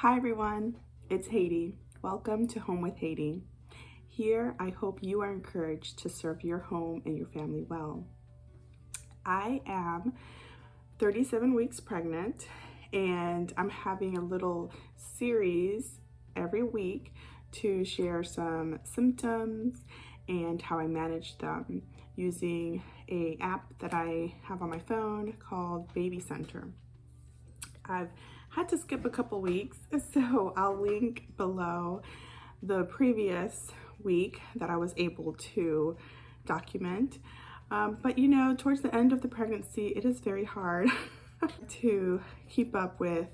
Hi everyone, it's Heydi. Welcome to Home with Heydi. Here, I hope you are encouraged to serve your home and your family well. I am 37 weeks pregnant and I'm having a little series every week to share some symptoms and how I manage them using an app that I have on my phone called Baby Center. I've had to skip a couple weeks, so I'll link below the previous week that I was able to document. But you know, towards the end of the pregnancy, it is very hard to keep up with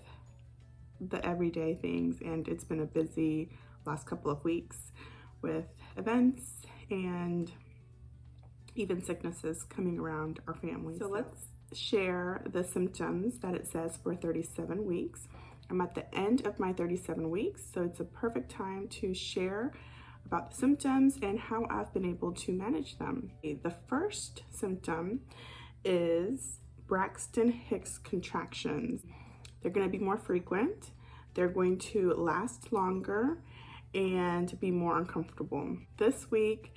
the everyday things, and it's been a busy last couple of weeks with events and even sicknesses coming around our family. So let's share the symptoms that it says for 37 weeks. I'm at the end of my 37 weeks, so it's a perfect time to share about the symptoms and how I've been able to manage them. The first symptom is Braxton Hicks contractions. They're going to be more frequent, they're going to last longer, and be more uncomfortable. This week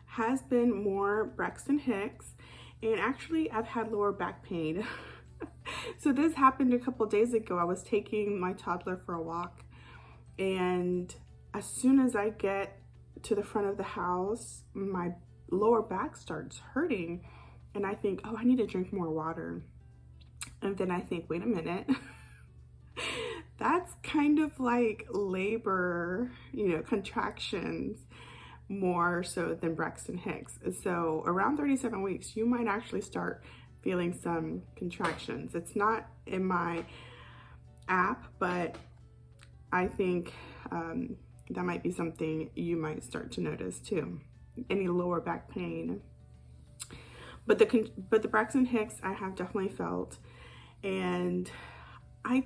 has been more Braxton Hicks, and actually I've had lower back pain. So this happened a couple days ago. I was taking my toddler for a walk, and as soon as I get to the front of the house, my lower back starts hurting, and I think, oh, I need to drink more water. And then I think, wait a minute, that's kind of like labor, contractions, more so than Braxton Hicks. So around 37 weeks, you might actually start feeling some contractions. It's not in my app, but I think that might be something you might start to notice too. Any lower back pain. But the Braxton Hicks I have definitely felt, and I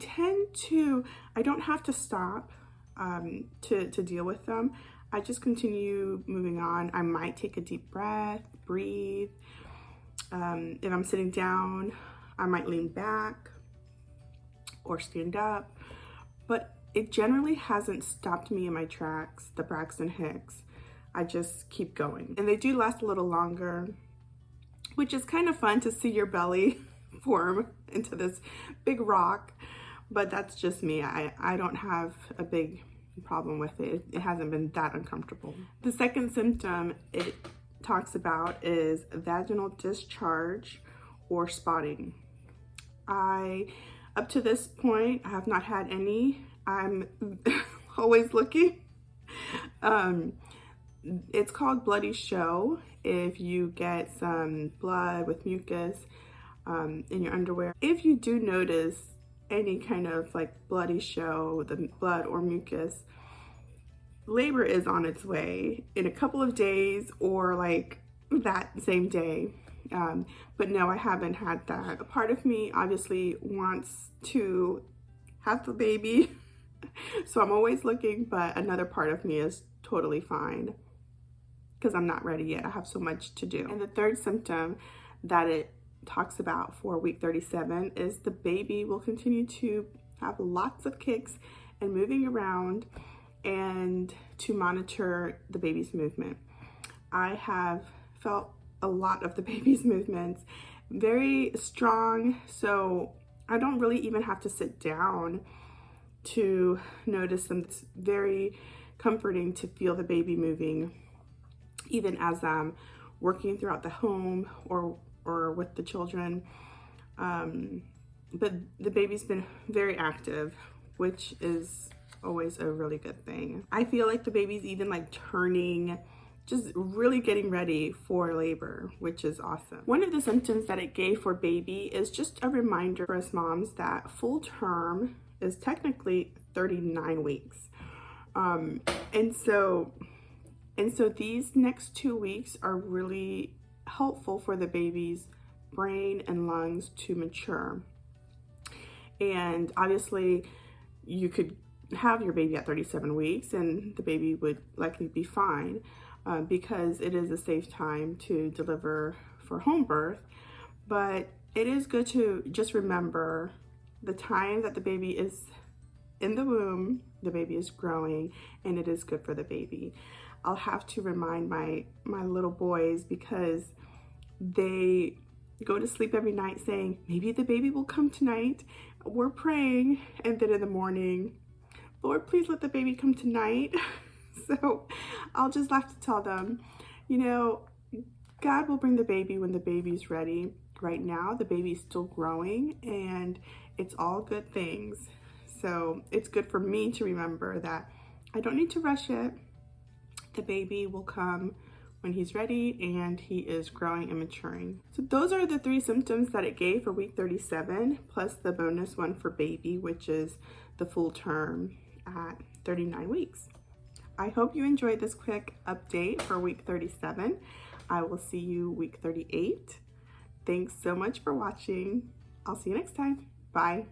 don't have to stop to deal with them. I just continue moving on. I might take a deep breath, breathe. If I'm sitting down, I might lean back or stand up, but it generally hasn't stopped me in my tracks, the Braxton Hicks. I just keep going. And they do last a little longer, which is kind of fun to see your belly form into this big rock, but that's just me. I don't have a big problem with it. It hasn't been that uncomfortable. The second symptom it talks about is vaginal discharge or spotting. Up to this point, I have not had any. I'm always looking. It's called bloody show if you get some blood with mucus in your underwear. If you do notice any kind of like bloody show, the blood or mucus, labor is on its way in a couple of days or like that same day. But no, I haven't had that. A part of me obviously wants to have the baby, so I'm always looking, but another part of me is totally fine because I'm not ready yet. I have so much to do. And the third symptom that it talks about for week 37 is the baby will continue to have lots of kicks and moving around, and to monitor the baby's movement. I have felt a lot of the baby's movements, very strong, so I don't really even have to sit down to notice them. It's very comforting to feel the baby moving, even as I'm working throughout the home or with the children. But the baby's been very active, which is always a really good thing. I feel like the baby's even like turning, just really getting ready for labor, which is awesome. One of the symptoms that it gave for baby is just a reminder for us moms that full term is technically 39 weeks. And so these next 2 weeks are really helpful for the baby's brain and lungs to mature. And obviously you could have your baby at 37 weeks and the baby would likely be fine because it is a safe time to deliver for home birth. But it is good to just remember the time that the baby is in the womb, the baby is growing, and it is good for the baby. I'll have to remind my little boys, because they go to sleep every night saying, maybe the baby will come tonight. We're praying. And then in the morning, Lord, please let the baby come tonight. So I'll just have to tell them, you know, God will bring the baby when the baby's ready. Right now, the baby's still growing, and it's all good things. So it's good for me to remember that I don't need to rush it. The baby will come when he's ready and he is growing and maturing. So those are the 3 symptoms that it gave for week 37, plus the bonus one for baby, which is the full term at 39 weeks. I hope you enjoyed this quick update for week 37. I will see you week 38. Thanks so much for watching. I'll see you next time. Bye.